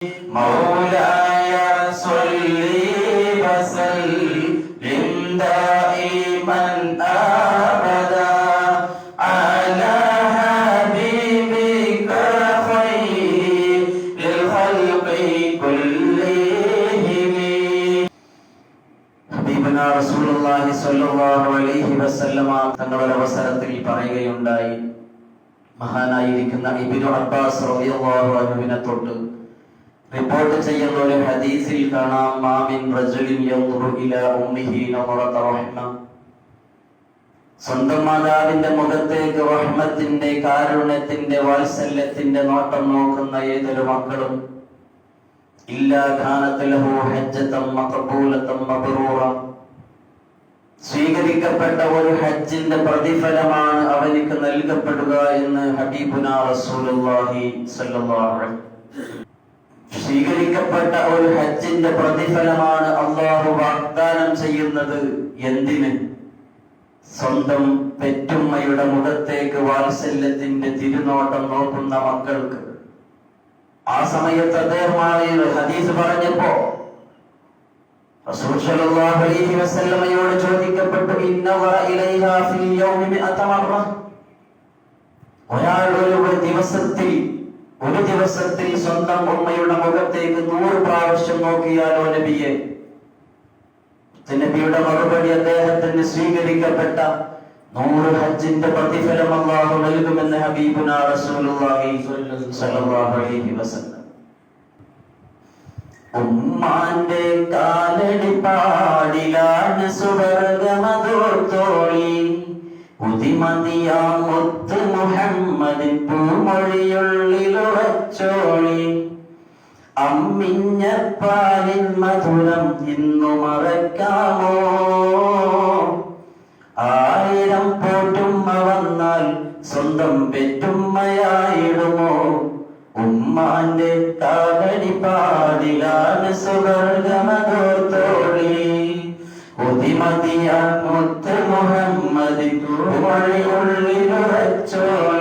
مولاي صل وسلم دائما أبدا على حبيبك خير الخلق كلهم ഹബീബനാ റസൂലുള്ളാഹി സ്വല്ലല്ലാഹു അലൈഹി വസല്ലമ തങ്ങളുടെ അവസരത്തിൽ പറയുകയുണ്ടായി, മഹാനായിരിക്കുന്ന ഇബ്നു അബ്ബാസ് റളിയല്ലാഹു അൻഹുവിനെ തൊട്ട് റിപ്പോർട്ട് ചെയ്യുന്ന ഒരു ഹദീസിൽ കാണാം, മാമിൻ റജുലിൻ യൻദുറു ഇലാ ഉമ്മിഹി നദറത റഹ്മ, സ്വന്തം മാതാവിന്റെ മുഖത്തേക്ക് റഹ്മത്തിന്റെ, കാരുണ്യത്തിന്റെ, വാത്സല്യത്തിന്റെ നോട്ടം നോക്കുന്ന ഏതൊരു മക്കളും ഇല്ലാ കാനത് ലഹു ഹജ്ജതൻ മഖബൂലതൻ മബ്റൂറ, സ്വീകരിക്കപ്പെട്ട ഒരു ഹജ്ജിന്റെ പ്രതിഫലമാണ് അവനിക്ക് നൽകപ്പെടുക എന്ന് ഹബീബുനാ റസൂലുള്ളാഹി സ്വല്ലല്ലാഹു അലൈഹി വസല്ലം. സ്വീകരിക്കപ്പെട്ട ഒരു ഹജ്ജിന്റെ പ്രതിഫലമാണ് അല്ലാഹു വാഗ്ദാനം ചെയ്യുന്നത്. എന്തിന്? സ്വന്തം പെറ്റുമ്മയുടെ മുഖത്തേക്ക് വാത്സല്യത്തിന്റെ തിരുനോട്ടം നോക്കുന്ന മക്കൾക്ക്. ആ സമയത്ത് അദ്ദേഹമായ ഹദീസ് പറഞ്ഞപ്പോ റസൂൽ സ്വല്ലല്ലാഹു അലൈഹി വസല്ലമയോട് ചോദിക്കപ്പെട്ടു, ഇന്നവ ഇലൈഹാ ഫിൽ യൗമി മിഅത മറ, ഒരാൾ ഒരു ദിവസത്തിൽ സ്വന്തം ഉമ്മയുടെ മുഖത്തേക്ക് 100 പ്രാവശ്യം നോക്കിയാലോ നബിയെ? നബിയുടെ മറുപടി, അദ്ദേഹത്തിന് സ്വീകരിക്കപ്പെട്ട 100 ഹജ്ജിന്റെ പ്രതിഫലം അല്ലാഹു നൽകുമെന്ന് ഹബീബുനാ റസൂലുള്ളാഹി സ്വല്ലല്ലാഹു അലൈഹി വസല്ലം. ഉമ്മാന്റെ കാലടി പാടിലാണ് സുവർഗമധുർത്തോളി, ഉദിമതിയാം മുത്ത് മുഹമ്മദിൻ പൂമൊഴിയുള്ളിലുറച്ചോളി, അമ്മിഞ്ഞപ്പാലിൻ മധുരം ഇന്നു മറക്കാമോ? 1000 പോറ്റുമ്മ വന്നാൽ സ്വന്തം പെറ്റുമ്മയായിടുമോ? ഉമ്മാന്റെ കാലടി പാടിലാണ് സുവർഗമധുർത്തോളി, ഉദിമതിയാം മുത്ത് മുഹമ്മദിൻ പൂമൊഴിയുള്ളിലുറച്ചോളി.